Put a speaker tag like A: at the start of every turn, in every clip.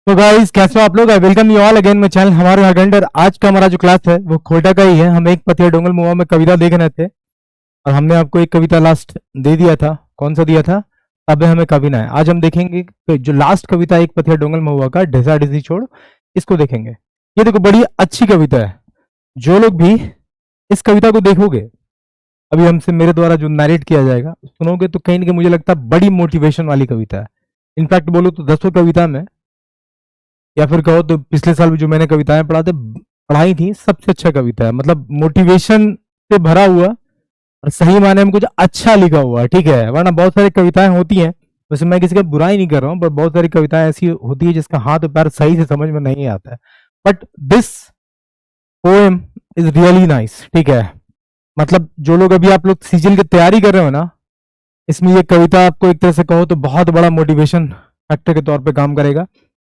A: तो गाइस कैसे हो आप लोग। I welcome you all again my channel हमारे हरगंडर। आज का हमारा जो क्लास है वो खोटा का ही है। हम एक पथिया डोंगल मुआ में कविता देख रहे थे और हमने आपको एक कविता लास्ट दे दिया था। कौन सा दिया था? अब हमें कवि ना है। आज हम देखेंगे कि जो लास्ट कविता एक पथिया डोंगल महुआ का ढेसा ढिसी छोड़, इसको देखेंगे। ये देखो बड़ी अच्छी कविता है। जो लोग भी इस कविता को देखोगे, अभी हमसे मेरे द्वारा जो नरेट किया जाएगा सुनोगे, तो कहीं ना कहीं मुझे लगता है बड़ी मोटिवेशन वाली कविता है। इनफैक्ट बोलो तो 10 कविता में, या फिर कहो तो पिछले साल भी जो मैंने कविताएं पढ़ाई थी, सबसे अच्छा कविता है। मतलब मोटिवेशन से भरा हुआ और सही मायने में कुछ अच्छा लिखा हुआ है, ठीक है। वरना बहुत सारी कविताएं होती हैं, वैसे मैं किसी का बुराई नहीं कर रहा हूँ, पर बहुत सारी कविताएं ऐसी होती है जिसका हाथ और पैर सही से समझ में नहीं आता है। But this poem is really nice, ठीक है। मतलब जो लोग अभी आप लोग सीजन की तैयारी कर रहे हो ना, इसमें ये कविता आपको एक तरह से कहो तो बहुत बड़ा मोटिवेशन फैक्टर के तौर पे काम करेगा।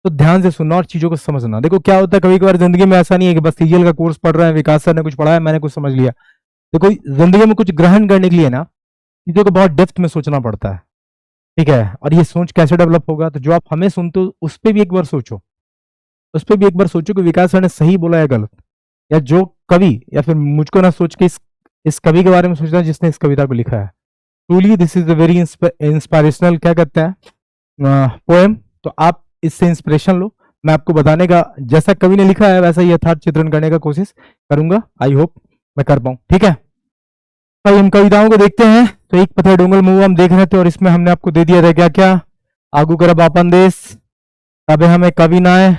A: तो ध्यान से सुनना और चीजों को समझना। देखो क्या होता है, कभी कभार जिंदगी में ऐसा नहीं है कि बस सीजीएल का कोर्स पढ़ रहे हैं, विकास सर ने कुछ पढ़ाया मैंने कुछ समझ लिया। देखो जिंदगी में कुछ ग्रहण करने के लिए ना चीजों को बहुत डेप्थ में सोचना पड़ता है, ठीक है। और ये सोच कैसे डेवलप होगा, तो जो आप हमें सुनते हो उस पर भी एक बार सोचो। उस पर भी एक बार सोचो कि विकास सर ने सही बोला या गलत, या जो कवि, या फिर मुझको ना सोच के इस कवि के बारे में सोचना जिसने इस कविता को लिखा है। Truly this is a very inspirational, क्या कहते हैं, पोएम। तो आप इससे इंस्पिरेशन लो। मैं आपको बताने का, जैसा कवि ने लिखा है वैसा ही यथार्थ चित्रण करने का कोशिश करूंगा। आई होप मैं कर पाऊं, ठीक है। भाई हम कविताओं को देखते हैं। तो एक पथिया डोंगल मुआ हम देख रहे थे और इसमें हमने आपको दे दिया था क्या क्या, आगू करब आपन देश, तबे हमें कवि ना है,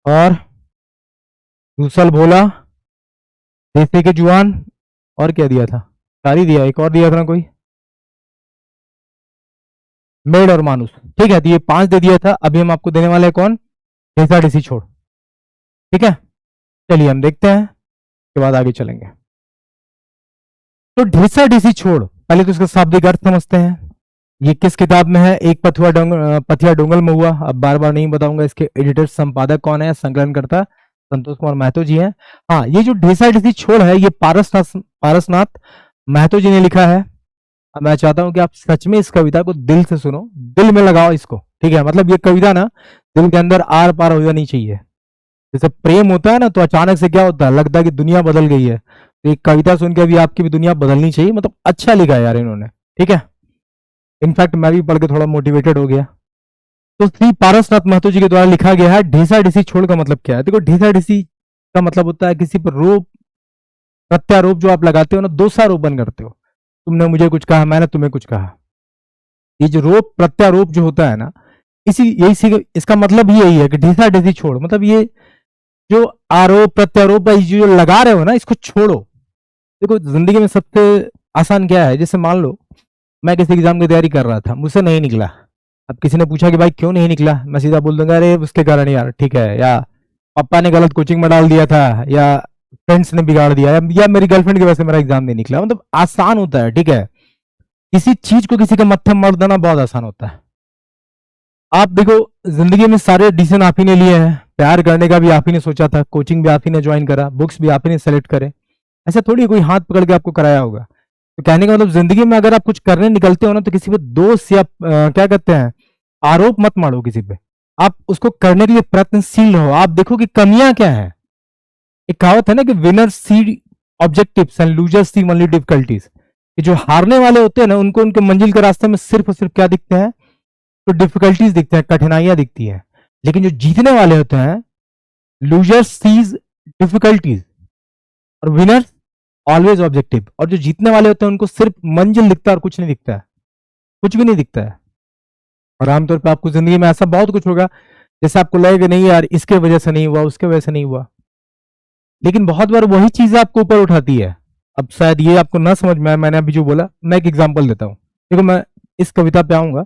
A: और दूसल भोला, देसी के जुआन, और क्या दिया था, सारी दिया, एक और दिया था ना कोई, मेड और मानुस, ठीक है। तो ये 5 दे दिया था। अभी हम आपको देने वाले हैं कौन, ढेसा ढिसी छोड़, ठीक है। चलिए हम देखते हैं, उसके बाद आगे चलेंगे। तो ढेसा ढिसी छोड़, पहले तो इसका शाब्दिक अर्थ समझते हैं। ये किस किताब में है, एक पथिया डोंगल महुआ। अब बार बार नहीं बताऊंगा इसके एडिटर संपादक कौन है, संकलन करता संतोष कुमार महतो जी हैं। हाँ, ये जो ढेसा ढिसी छोड़ है ये पारसनाथ महतो जी ने लिखा है। अब मैं चाहता हूं कि आप सच में इस कविता को दिल से सुनो, दिल में लगाओ इसको, ठीक है। मतलब ये कविता ना दिल के अंदर आर पार हो जानी चाहिए। जैसे प्रेम होता है ना, तो अचानक से क्या होता है, लगता है कि दुनिया बदल गई है। तो एक कविता सुन के अभी आपकी भी दुनिया बदलनी चाहिए। मतलब अच्छा लिखा है यार इन्होंने, ठीक है। इनफैक्ट मैं भी पढ़ के थोड़ा मोटिवेटेड हो गया। तो श्री पारसनाथ महतो जी के द्वारा लिखा गया है। ढेसा ढिसी छोड़ का मतलब क्या है? देखो ढेसा ढिसी का मतलब होता है किसी पर रोप, प्रत्यारोप जो आप लगाते हो ना, दोषारोपण करते हो। तुमने मुझे कुछ कहा, मैंने तुम्हें कुछ कहा। ये जो रोप प्रत्यारोप जो होता है ना, इसका मतलब ही यही है कि ढेसा ढिसी छोड़। मतलब ये जो आरोप प्रत्यारोप जो लगा रहे हो ना, इसको छोड़ो। देखो जिंदगी में सबसे आसान क्या है, जैसे मान लो मैं किसी एग्जाम की तैयारी कर रहा था, मुझसे नहीं निकला। अब किसी ने पूछा कि भाई क्यों नहीं निकला, मैं सीधा बोल दूंगा अरे उसके कारण यार, ठीक है। या पापा ने गलत कोचिंग में डाल दिया था, या फ्रेंड्स ने बिगाड़ दिया, या मेरी गर्लफ्रेंड की वजह से मेरा एग्जाम नहीं निकला। मतलब आसान होता है, ठीक है। किसी चीज को किसी के मत्थे मार देना बहुत आसान होता है। आप देखो जिंदगी में सारे डिसीजन आप ही ने लिए हैं। प्यार करने का भी आप ही ने सोचा था, कोचिंग भी आप ही ने ज्वाइन करा, बुक्स भी आप ही ने सेलेक्ट करे। ऐसा थोड़ी कोई हाथ पकड़ के आपको कराया होगा। तो कहने का मतलब जिंदगी में अगर आप कुछ करने निकलते हो ना, तो किसी पे दोष या क्या कहते हैं, आरोप मत मारो किसी पे। आप उसको करने के लिए प्रयत्नशील रहो। आप देखो कि कमियां क्या है। एक कहावत है ना कि winner see objectives and losers see only difficulties. कि जो हारने वाले होते हैं ना, उनको उनके मंजिल के रास्ते में सिर्फ और सिर्फ क्या दिखते हैं, तो डिफिकल्टीज दिखते हैं, कठिनाइयां दिखती हैं। लेकिन जो जीतने वाले होते हैं, लूजर्स सीज डिफिकल्टीज, और विनर ऑलवेज ऑब्जेक्टिव। और जो जीतने वाले होते हैं उनको सिर्फ मंजिल दिखता है और कुछ नहीं दिखता है, कुछ भी नहीं दिखता है। और आमतौर पर आपको जिंदगी में ऐसा बहुत कुछ होगा जैसे आपको लगेगा नहीं यार इसके वजह से नहीं हुआ, उसके वजह से नहीं हुआ, लेकिन बहुत बार वही चीज आपको ऊपर उठाती है। अब शायद ये आपको ना समझ में आए, मैंने अभी जो बोला, मैं एक एग्जांपल देता हूँ। देखो मैं इस कविता पे आऊंगा,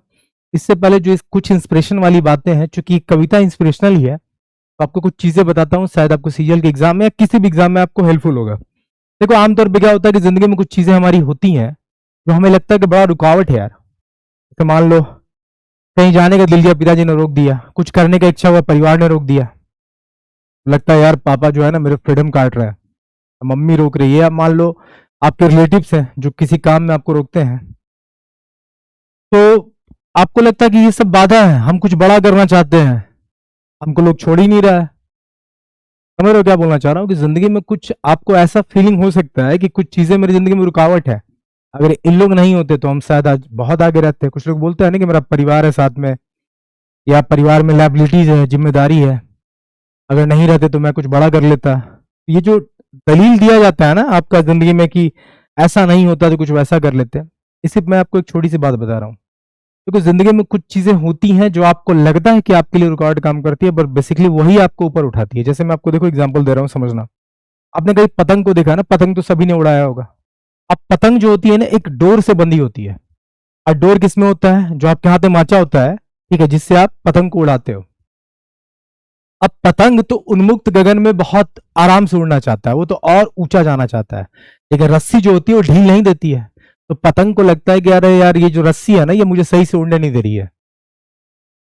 A: इससे पहले जो कुछ इंस्पिरेशन वाली बातें हैं, चूंकि कविता इंस्पिरेशनल ही है, तो आपको कुछ चीजें बताता हूँ, शायद आपको सीजीएल के एग्जाम में या किसी भी एग्जाम में आपको हेल्पफुल होगा। देखो आमतौर पर क्या होता है कि जिंदगी में कुछ चीजें हमारी होती हैं जो हमें लगता है कि बड़ा रुकावट है यार। तो मान लो कहीं जाने का दिल किया, पिताजी ने रोक दिया। कुछ करने का इच्छा हुआ, परिवार ने रोक दिया। लगता है यार पापा जो है ना मेरे फ्रीडम काट रहा है, मम्मी रोक रही है। या मान लो आपके रिलेटिव्स हैं जो किसी काम में आपको रोकते हैं, तो आपको लगता है कि ये सब बाधा है, हम कुछ बड़ा करना चाहते हैं, हमको लोग छोड़ ही नहीं रहा है। समझ रहे हो क्या बोलना चाह रहा हूँ कि जिंदगी में कुछ आपको ऐसा फीलिंग हो सकता है कि कुछ चीजें मेरी जिंदगी में रुकावट है, अगर इन लोग नहीं होते तो हम शायद आज बहुत आगे रहते हैं। कुछ लोग बोलते हैं ना कि मेरा परिवार है साथ में, या परिवार में लायबिलिटीज है, जिम्मेदारी है, अगर नहीं रहते तो मैं कुछ बड़ा कर लेता। ये जो दलील दिया जाता है ना आपका जिंदगी में कि ऐसा नहीं होता तो कुछ वैसा कर लेते हैं, इसी मैं आपको एक छोटी सी बात बता रहा हूँ। क्योंकि जिंदगी में कुछ चीजें होती हैं जो आपको लगता है कि आपके लिए रुकावट काम करती है, पर बेसिकली वही आपको ऊपर उठाती है। जैसे मैं आपको देखो एग्जांपल दे रहा हूँ, समझना। आपने कहीं पतंग को देखा ना, पतंग तो सभी ने उड़ाया होगा। अब पतंग जो होती है ना, एक डोर से बंधी होती है। और डोर किसमें होता है? जो आपके हाथ में माचा होता है, ठीक है, जिससे आप पतंग को उड़ाते हो। अब पतंग तो उन्मुक्त गगन में बहुत आराम से उड़ना चाहता है, वो तो और ऊंचा जाना चाहता है, लेकिन रस्सी जो होती है वो ढील नहीं देती है। तो पतंग को लगता है कि अरे यार ये जो रस्सी है ना, ये मुझे सही से उड़ने नहीं दे रही है।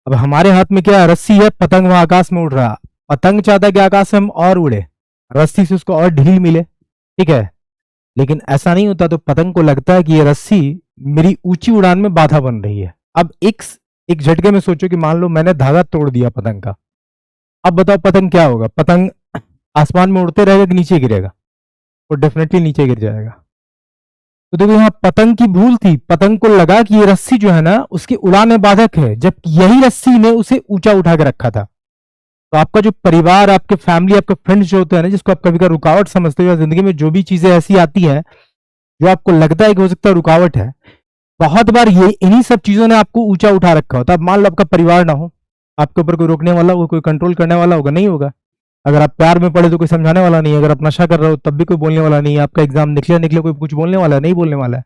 A: अब हमारे हाथ में क्या है? रस्सी है, पतंग वहां आकाश में उड़ रहा है। पतंग चाहता है कि आकाश में हम और उड़े, रस्सी से उसको और ढील मिले, ठीक है। लेकिन ऐसा नहीं होता, तो पतंग को लगता है कि ये रस्सी मेरी ऊंची उड़ान में बाधा बन रही है। अब एक झटके में सोचो कि मान लो मैंने धागा तोड़ दिया पतंग का। अब बताओ पतंग क्या होगा? पतंग आसमान में उड़ते रहेगा कि नीचे गिरेगा? वो डेफिनेटली नीचे गिर जाएगा। तो देखो यहाँ पतंग की भूल थी, पतंग को लगा कि ये रस्सी जो है ना उसकी उड़ान में बाधक है, जब यही रस्सी ने उसे ऊंचा उठा के रखा था। तो आपका जो परिवार, आपके फैमिली, आपके फ्रेंड्स जो होते हैं ना, जिसको आप कभी कभी रुकावट समझते हो, जिंदगी में जो भी चीजें ऐसी आती हैं जो आपको लगता है कि हो सकता है रुकावट है, बहुत बार ये इन्हीं सब चीजों ने आपको ऊंचा उठा रखा होता है। अब मान लो आपका परिवार ना हो, आपके ऊपर कोई रोकने वाला होगा, कोई कंट्रोल करने वाला होगा, नहीं होगा। अगर आप प्यार में पड़े तो कोई समझाने वाला नहीं है, अगर आप नशा कर रहे हो तब भी कोई बोलने वाला नहीं है, आपका एग्जाम निकले निकले कोई कुछ बोलने वाला है, नहीं बोलने वाला है।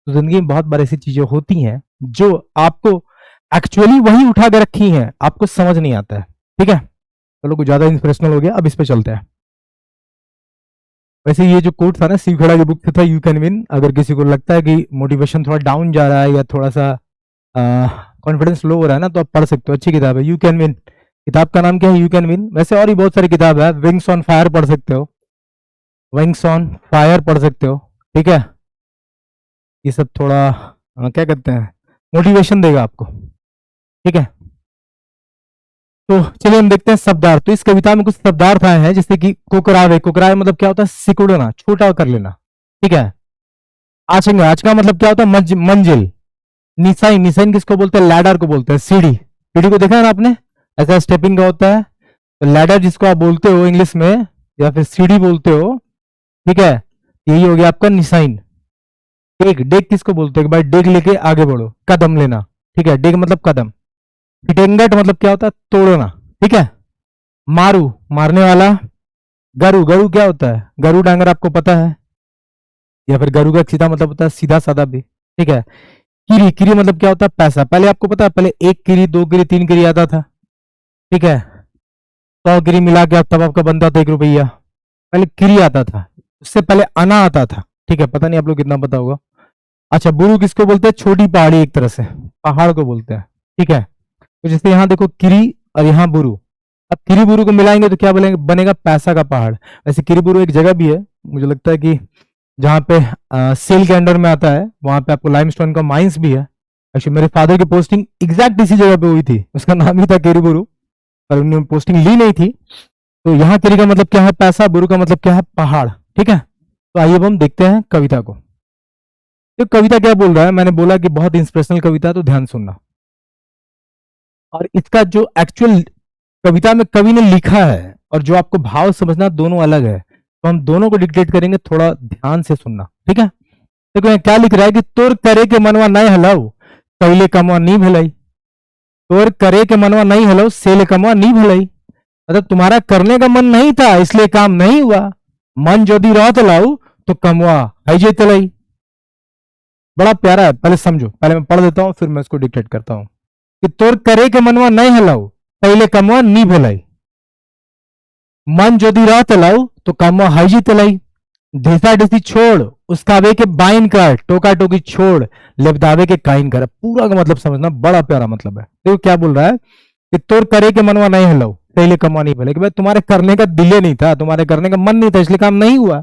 A: तो जिंदगी में बहुत बार ऐसी चीजें होती हैं जो आपको एक्चुअली वही उठा के रखी हैं, आपको समझ नहीं आता है, ठीक है। चलो कुछ ज्यादा इंस्पिरेशनल हो गया, अब इस पे चलते हैं। वैसे ये जो कोट था ना, शिव खड़ा की बुक से था, यू कैन विन। अगर किसी को लगता है कि मोटिवेशन थोड़ा डाउन जा रहा है या थोड़ा सा कॉन्फिडेंस लो हो रहा है ना, तो आप पढ़ सकते हो, अच्छी किताब है, यू कैन विन। किताब का नाम क्या है? You can win. वैसे और भी बहुत सारी किताब है, विंग्स ऑन फायर पढ़ सकते हो, विंग्स ऑन फायर पढ़ सकते हो, ठीक है। ये सब थोड़ा क्या कहते हैं, मोटिवेशन देगा आपको, ठीक है। तो चलिए हम देखते हैं शब्दार्थ। तो इस कविता में कुछ शब्दार्थ आए हैं, जैसे कि कोकरावे। कोकरावे मतलब क्या होता है? सिकुड़ना, छोटा कर लेना, ठीक है। आचंगा, आज का मतलब क्या होता है? मंजिल। निशाइन, निशाइन किसको बोलते हैं? लैडर को बोलते हैं। सीढ़ी, सीढ़ी को देखा है ना आपने, ऐसा स्टेपिंग का होता है। तो लैडर जिसको आप बोलते हो इंग्लिश में, या फिर सीढ़ी बोलते हो, ठीक है, यही हो गया आपका निशाइन। डेग, डेग किसको बोलते हो? भाई डेग लेके आगे बढ़ो, कदम लेना, ठीक है, डेग मतलब कदम। फिटेंगट मतलब क्या होता है? तोड़ना, ठीक है। मारू, मारने वाला। गरु, गरु क्या होता है? गरु डांगर आपको पता है, या फिर गरु का सीधा मतलब होता है सीधा साधा भी, ठीक है। किरी, किरी मतलब क्या होता है? पैसा। पहले आपको पता है, पहले 1 किरी, 2 किरी, 3 किरी आता था, ठीक है। 100 किरी मिला के तब आपका बनता था 1 रुपया। पहले किरी आता था, उससे पहले आना आता था, ठीक है। पता नहीं आप लोग कितना पता होगा। अच्छा, बुरु किसको बोलते हैं? छोटी पहाड़ी, एक तरह से पहाड़ को बोलते हैं, ठीक है। तो जैसे यहाँ देखो किरी और यहाँ बुरु, अब किरी बुरु को मिलाएंगे तो क्या बनेगा? बनेगा पैसा का पहाड़। वैसे किरी बुरु एक जगह भी है, मुझे लगता है कि जहाँ पे सेल के अंडर में आता है, वहां पे आपको लाइमस्टोन का माइंस भी है। एक्चुअली मेरे फादर की पोस्टिंग एग्जैक्ट इसी जगह पे हुई थी, उसका नाम ही था किरी बुरु, पर उन्होंने पोस्टिंग ली नहीं थी। तो यहाँ किरी का मतलब क्या है? पैसा। बुरु का मतलब क्या है? पहाड़, ठीक है। तो आइए अब हम देखते हैं कविता को। तो कविता क्या बोल रहा है? मैंने बोला कि बहुत इंस्पिरेशनल कविता है, तो ध्यान सुनना। और इसका जो एक्चुअल कविता में कवि ने लिखा है और जो आपको भाव समझना, दोनों अलग है। तो हम दोनों को डिक्टेट करेंगे, थोड़ा ध्यान से सुनना, ठीक है। देखो यहाँ क्या लिख रहा है कि तोर करे के मनवा नहीं हलाऊ, पहले कमवा नहीं भलाई। तोर करे के मनवा नहीं हलाऊ, सेले कमवा नहीं भलाई। मतलब तुम्हारा करने का मन नहीं था इसलिए काम नहीं हुआ, मन यदि रह लाऊ तो कमवा है जे तलाई। बड़ा प्यारा है, पहले समझो, पहले मैं पढ़ देता हूँ फिर मैं इसको डिक्टेट करता हूँ। कि तोर करे के मनवा नहीं हलाऊ, पहले कमवा नहीं भलाई। मन यदि रह तलाऊ तो कमवा है जी तलाई। ढेसा ढेसी छोड़, उसका वे के बाइन कर, टोका टोकी छोड़, लेबदावे के काइन कर। पूरा का मतलब समझना, बड़ा प्यारा मतलब है। देखो क्या बोल रहा है कि तोर करे के मनवा नहीं हलाऊ, पहले कमवा नहीं भले। कि भाई तुम्हारे करने का दिल नहीं था, तुम्हारे करने का मन नहीं था, इसलिए काम नहीं हुआ,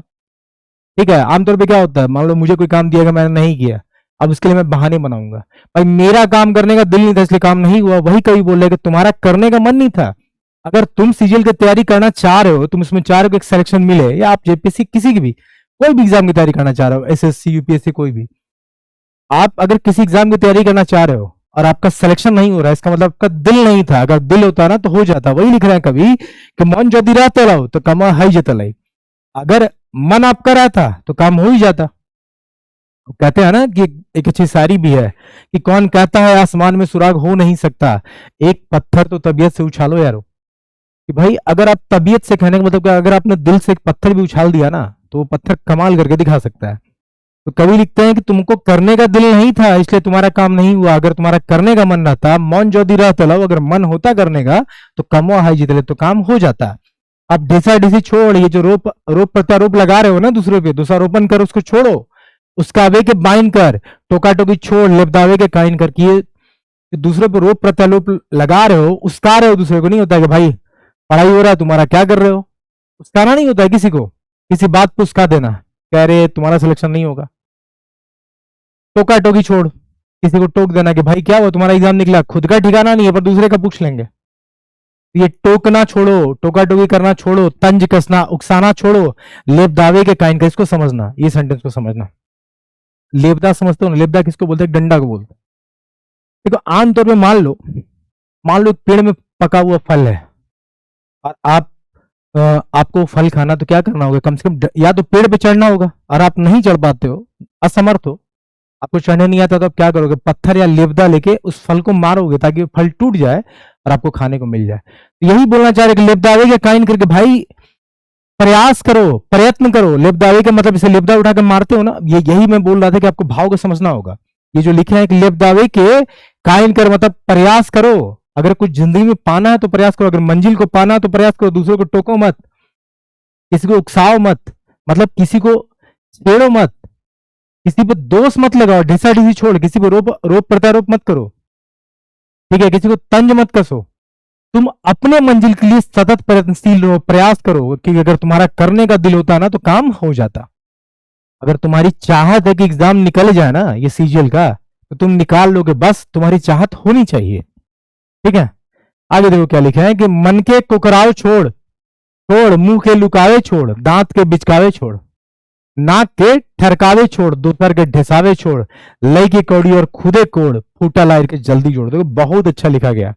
A: ठीक है। आमतौर पे क्या होता है, मान लो मुझे कोई काम दिया, मैंने नहीं किया, अब उसके लिए मैं बहाने बनाऊंगा। भाई मेरा काम करने का दिल नहीं था इसलिए काम नहीं हुआ। वही कभी बोल रहे कि तुम्हारा करने का मन नहीं था, अगर तुम सीजीएल की तैयारी करना चाह रहे हो, तुम इसमें चाह रहे हो कि एक सिलेक्शन मिले, या आप जेपीएससी किसी की भी कोई भी एग्जाम की तैयारी करना चाह रहे हो, एसएससी यूपीएससी कोई भी, आप अगर किसी एग्जाम की तैयारी करना चाह रहे हो और आपका सिलेक्शन नहीं हो रहा है, इसका मतलब आपका दिल नहीं था। अगर दिल होता ना तो हो जाता। वही लिख रहे हैं कभी कि मन जो दिरा तलाओ तो कमा हाई जतलाई। अगर मन आपका रहता तो काम हो ही जाता। कहते हैं ना कि एक अच्छी शायरी भी है कि कौन कहता है आसमान में सुराग हो नहीं सकता, एक पत्थर तो तबीयत से उछालो यारो। कि भाई अगर आप तबीयत से, कहने का मतलब कि अगर आपने दिल से एक पत्थर भी उछाल दिया ना तो वो पत्थर कमाल करके दिखा सकता है। तो कवि लिखते हैं कि तुमको करने का दिल नहीं था इसलिए तुम्हारा काम नहीं हुआ। अगर तुम्हारा करने का मन रहता, मन जो दिरा तलाओ, अगर मन होता करने का तो कमो हाई जीत ले, तो काम हो जाता। अब ढेसा ढीसी छोड़, ये जो रोप रोप प्रत्यारोप लगा रहे हो ना दूसरे पे, दोषारोपण कर, उसको छोड़ो। उसका आवे के बाइन कर, टोका टोकी छोड़, लेपदावे के काइन कर। कि ये दूसरे पे रोप प्रत्यारोप लगा रहे हो, उसका रहे हो दूसरे को। नहीं होता कि भाई पढ़ाई हो रहा है तुम्हारा, क्या कर रहे हो, उसकाना नहीं होता है किसी को, किसी बात पे उसका देना, कह रहे तुम्हारा सिलेक्शन नहीं होगा। टोका टोकी छोड़, किसी को टोक देना कि भाई क्या हुआ तुम्हारा एग्जाम निकला, खुद का ठिकाना नहीं है पर दूसरे का पूछ लेंगे। ये टोकना छोड़ो, टोका टोकी करना छोड़ो, तंज कसना उकसाना छोड़ो, लेप दावे के काइन का। इसको समझना, ये सेंटेंस को समझना। लेपदा समझते हो ना, लेपदा किसको बोलते हैं, डंडा को बोलते हैं। देखो आमतौर पे मान लो एक पेड़ में पका हुआ फल है और आपको फल खाना, तो क्या करना होगा, कम से कम या तो पेड़ पे चढ़ना होगा, और आप नहीं चढ़ पाते हो, असमर्थ हो, आपको चढ़ने नहीं आता, तो आप क्या करोगे, पत्थर या लेवदा लेके उस फल को मारोगे ताकि फल टूट जाए और आपको खाने को मिल जाए। तो यही बोलना चाह रहे कि लेवदावे के काइन करके भाई प्रयास करो, प्रयत्न करो। लेवदावे का मतलब इसे लेवदा उठा के मारते हो ना, ये यही मैं बोल रहा था कि आपको भाव को समझना होगा। ये जो लिखे हैं कि लेवदावे के काइन कर, मतलब प्रयास करो। अगर कुछ जिंदगी में पाना है तो प्रयास करो, अगर मंजिल को पाना है तो प्रयास करो। दूसरों को टोको मत, किसी को उकसाओ मत, मतलब किसी को छेड़ो मत, किसी पे दोष मत लगाओ, ढिसा ढिसी छोड़, किसी पे रोप रोप प्रत्यारोप मत करो, ठीक है, किसी को तंज मत कसो। तुम अपने मंजिल के लिए सतत प्रयत्नशील रहो, प्रयास करो। कि अगर तुम्हारा करने का दिल होता ना तो काम हो जाता। अगर तुम्हारी चाहत है कि एग्जाम निकल जाए ना ये सीजीएल का, तो तुम निकाल लोगे, बस तुम्हारी चाहत होनी चाहिए। ठीक है, आगे देखो क्या लिखा है कि मन के कुकराव छोड़, छोड़ मुंह के लुकावे छोड़, दांत के बिचकावे छोड़, नाक के ठरकावे छोड़, दोपहर के ढिसावे छोड़, लई की कौड़ी और खुदे कोड़, फूटा लायर के जल्दी जोड़। देखो बहुत अच्छा लिखा गया,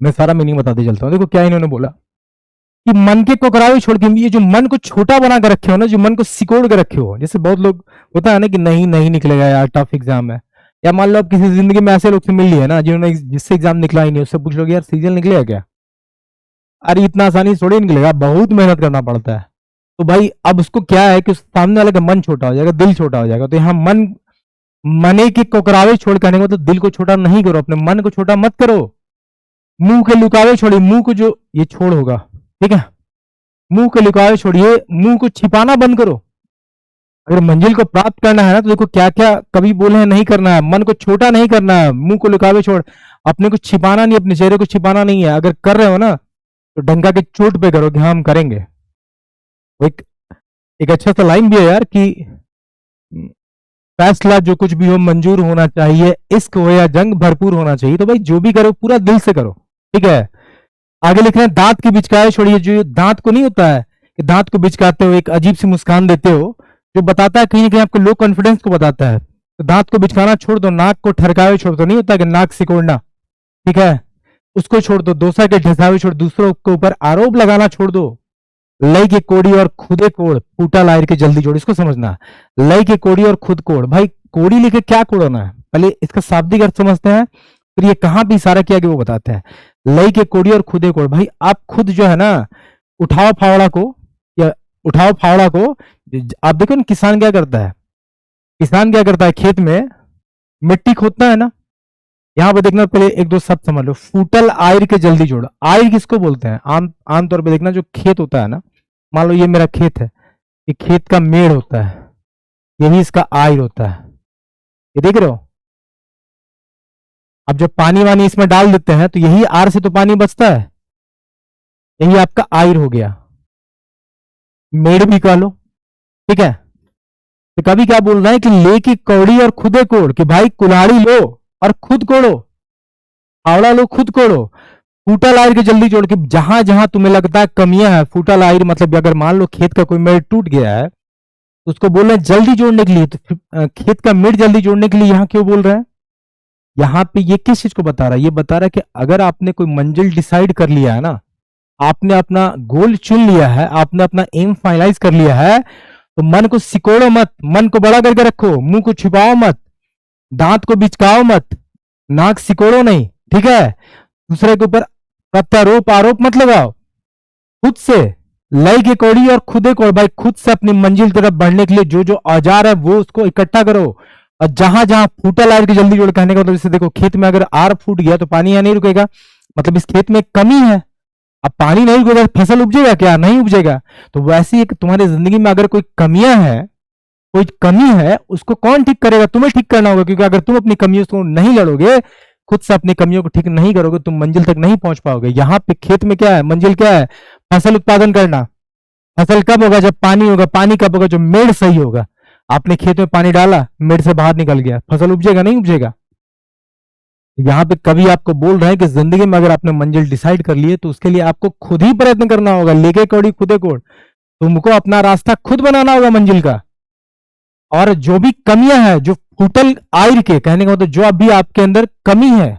A: मैं सारा मीनिंग बताते चलता हूँ। देखो क्या इन्होंने बोला कि मन के कोकरावे छोड़ के, ये जो मन को छोटा बना कर रखे हो ना, जो मन को सिकोड़ के रखे हो, जैसे बहुत लोग होता है ना कि नहीं नहीं निकलेगा यार, टफ एग्जाम है, या मान लो आप किसी जिंदगी में ऐसे लोग से मिल लिए ना जिन्होंने जिससे एग्जाम निकला ही नहीं, उससे पूछ लो यार सीजन निकलेगा क्या, अरे इतना आसानी से थोड़ी निकलेगा, बहुत मेहनत करना पड़ता है। तो भाई अब उसको क्या है कि सामने वाले का मन छोटा हो जाएगा, दिल छोटा हो जाएगा। तो यहाँ मने के कोकरावे छोड़, कहने का मतलब दिल को छोटा नहीं करो, अपने मन को छोटा मत करो। मुंह के लुकावे छोड़िए, मुंह को जो ये छोड़ होगा, ठीक है, मुंह के लुकावे छोड़िए, मुंह को छिपाना बंद करो। अगर मंजिल को प्राप्त करना है ना तो देखो क्या क्या कभी बोले हैं, नहीं करना है, मन को छोटा नहीं करना है, मुंह को लुकावे छोड़, अपने को छिपाना नहीं, अपने चेहरे को छिपाना नहीं है। अगर कर रहे हो ना तो डंका के चोट पे करो कि हाँ हम करेंगे। एक एक अच्छा सा लाइन भी है यार कि फैसला जो कुछ भी हो मंजूर होना चाहिए, इश्क हो या जंग भरपूर होना चाहिए। तो भाई जो भी करो पूरा दिल से करो, ठीक है। आगे लिख रहे हैं दांत की बिचकाए छोड़िए, जो दांत को नहीं होता है कि दांत को बिचकाते हो एक अजीब सी मुस्कान देते हो, जो बताता है कहीं ना कहीं आपको लो कॉन्फिडेंस को बताता है। तो दांत को बिचकाना छोड़ दो, नाक को ठरकावे छोड़ दो, नहीं होता कि नाक सिकोड़ना, ठीक है, उसको छोड़ दो, दोसा के ढिसावे छोड़, दूसरों के ऊपर आरोप लगाना छोड़ दो। लई की कोड़ी और खुदे कोड़, फूटा लायर के जल्दी जोड़। इसको समझना, लई की कोड़ी और खुद कोड़। भाई कोड़ी लिखे क्या कोड़ना है, पहले इसका शाब्दिक अर्थ समझते हैं, फिर ये कहां भी इशारा किया गया वो बताते हैं। लई के कोड़ी और खुदे कोड़, भाई आप खुद जो है ना उठाओ फावड़ा को, या उठाओ फावड़ा को। आप देखो ना किसान क्या करता है, किसान क्या करता है, खेत में मिट्टी खोदता है ना, यहां पर देखना पहले एक दो शब्द समझ लो। फूटल आयर के जल्दी जोड़, आयर किसको बोलते हैं, आमतौर पे देखना जो खेत होता है ना, मान लो ये मेरा खेत है, ये खेत का मेड़ होता है, यही इसका आयर होता है, ये देख रहे हो। अब जब पानी वानी इसमें डाल देते हैं तो यही आर से तो पानी बचता है, यही आपका आयर हो गया, मेड़ भी कह लो, ठीक है। तो कभी क्या बोल रहा है कि ले की कौड़ी और खुदे कोड़, कि भाई कुल्हाड़ी लो और खुद कोड़ो, फावड़ा लो खुद कोड़ो, फूटल आयर के जल्दी जोड़ के जहां जहां तुम्हें लगता है कमियां है, फूटल आयर मतलब अगर मान लो खेत का कोई मेड़ टूट गया है तो उसको बोल रहे हैं जल्दी जोड़ने के लिए, तो खेत का मेड़ जल्दी जोड़ने के लिए यहां क्यों बोल रहे हैं? यहां पे ये किस चीज को बता रहा है? ये बता रहा है कि अगर आपने कोई मंजिल डिसाइड कर लिया है ना, आपने अपना गोल चुन लिया है, आपने अपना एम फाइनलाइज कर लिया है, तो मन को सिकोड़ो मत, मन को बड़ा करके रखो, मुंह को छुपाओ मत, दांत को बिचकाओ मत, नाक सिकोड़ो नहीं, ठीक है? दूसरे के ऊपर प्रत्यारोप आरोप मत लगाओ, खुद से लय के कोड़ी और खुदे कोड़ भाई, खुद से अपनी मंजिल तरफ बढ़ने के लिए जो जो औजार है वो उसको इकट्ठा करो। और जहां जहां फूटल आयर की जल्दी जोड़ कहने का मतलब, जैसे देखो खेत में अगर आर फूट गया तो पानी यहां नहीं रुकेगा, मतलब इस खेत में कमी है, अब पानी नहीं रुकेगा फसल उपजेगा क्या? नहीं उपजेगा। तो वैसे ही तुम्हारी जिंदगी में अगर कोई कमियां है, कोई कमी है, उसको कौन ठीक करेगा? तुम्हें ठीक करना होगा, क्योंकि अगर तुम अपनी कमियों को नहीं लड़ोगे, खुद से अपनी कमियों को ठीक नहीं करोगे, तुम मंजिल तक नहीं पहुंच पाओगे। यहाँ पे खेत में क्या है, मंजिल क्या है? फसल उत्पादन करना। फसल कब होगा? जब पानी होगा। पानी कब होगा? जब मेड़ सही होगा। आपने खेत में पानी डाला, मेड़ से बाहर निकल गया, फसल उपजेगा? नहीं उपजेगा। यहाँ पे कभी आपको बोल रहे हैं कि जिंदगी में अगर आपने मंजिल डिसाइड कर लिए तो उसके लिए आपको खुद ही प्रयत्न करना होगा, लेके कौड़ी खुदे कोड़, तुमको अपना रास्ता खुद बनाना होगा मंजिल का। और जो भी कमियां हैं, जो फूटल आयर के कहने का मतलब जो अभी आपके अंदर कमी है,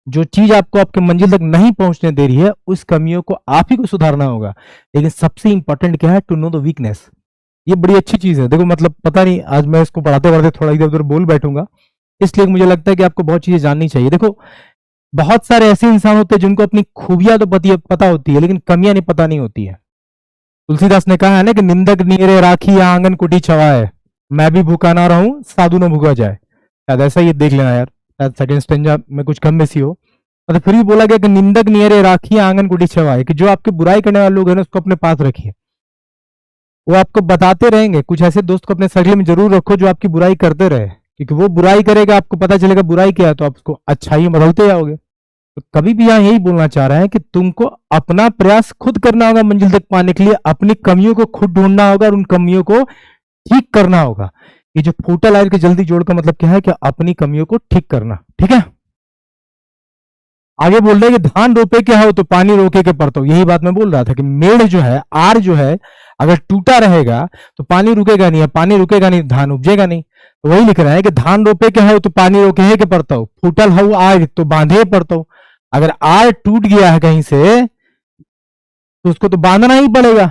A: जो चीज आपको आपके मंजिल तक नहीं पहुंचने दे रही है, उस कमियों को आप ही को सुधारना होगा। लेकिन सबसे इंपॉर्टेंट क्या है? To know the weakness. ये बड़ी अच्छी चीज है। देखो मतलब पता नहीं आज मैं इसको पढ़ाते पढ़ाते थोड़ा इधर उधर बोल बैठूंगा, इसलिए मुझे लगता है कि आपको बहुत चीजें जाननी चाहिए। देखो बहुत सारे ऐसे इंसान होते हैं जिनको अपनी खूबियां तो पता होती है, लेकिन कमियां नहीं पता नहीं होती है। तुलसीदास ने कहा है ना कि निंदक नीरे राखी या आंगन कुटी छवाए, मैं भी भूखा ना रहूं साधु न भूखा जाए। शायद ऐसा ही देख लेना यार, शायद सेकंड स्टेंजा में कुछ कम बेसी हो। मतलब फिर भी बोला गया कि निंदक नियरे राखी आंगन कुटी छवाए, कि जो आपके बुराई करने वाले लोग हैं ना उसको अपने पास रखिए, वो आपको बताते रहेंगे। कुछ ऐसे दोस्त को अपने सर्कल में जरूर रखो जो आपकी बुराई करते रहे, क्योंकि वो बुराई करेगा, आपको पता चलेगा बुराई क्या है, तो आप उसको अच्छाई में बदलते जाओगे। तो कभी भी यहाँ यही बोलना चाह रहा है कि तुमको अपना प्रयास खुद करना होगा मंजिल तक पाने के लिए, अपनी कमियों को खुद ढूंढना होगा और उन कमियों को ठीक करना होगा। ये जो फूटल आयर के जल्दी जोड़ का मतलब क्या है? कि अपनी कमियों को ठीक करना, ठीक है? आगे बोल रहे हैं कि धान रोपे के हो तो पानी रोके के पड़ता हो। यही बात मैं बोल रहा था कि मेड़ जो है, आर जो है, अगर टूटा रहेगा तो पानी रुकेगा नहीं, पानी रुकेगा नहीं धान उपजेगा नहीं। तो वही लिख रहा है कि धान रोपे के हो तो पानी रोके के पड़ता हो, फूटल हो आर तो बांधे पड़ता हो। अगर आर टूट गया है कहीं से तो उसको तो बांधना ही पड़ेगा।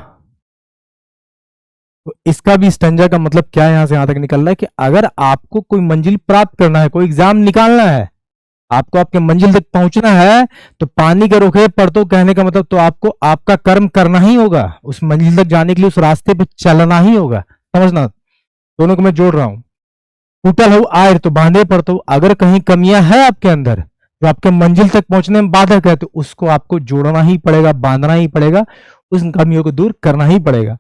A: तो इसका भी स्टंजा का मतलब क्या है यहां से यहां तक निकल रहा है कि अगर आपको कोई मंजिल प्राप्त करना है, कोई एग्जाम निकालना है, आपको आपके मंजिल तक पहुंचना है, तो पानी के रोके पड़तो कहने का मतलब तो आपको आपका कर्म करना ही होगा, उस मंजिल तक जाने के लिए उस रास्ते पे चलना ही होगा। समझना, दोनों को मैं जोड़ रहा हूं। टूटल हो आयर तो बांधे पड़तो। अगर कहीं कमियां है आपके अंदर जो आपके मंजिल तक पहुंचने में बाधक है, तो उसको आपको जोड़ना ही पड़ेगा, बांधना ही पड़ेगा, उस कमियों को दूर करना ही पड़ेगा।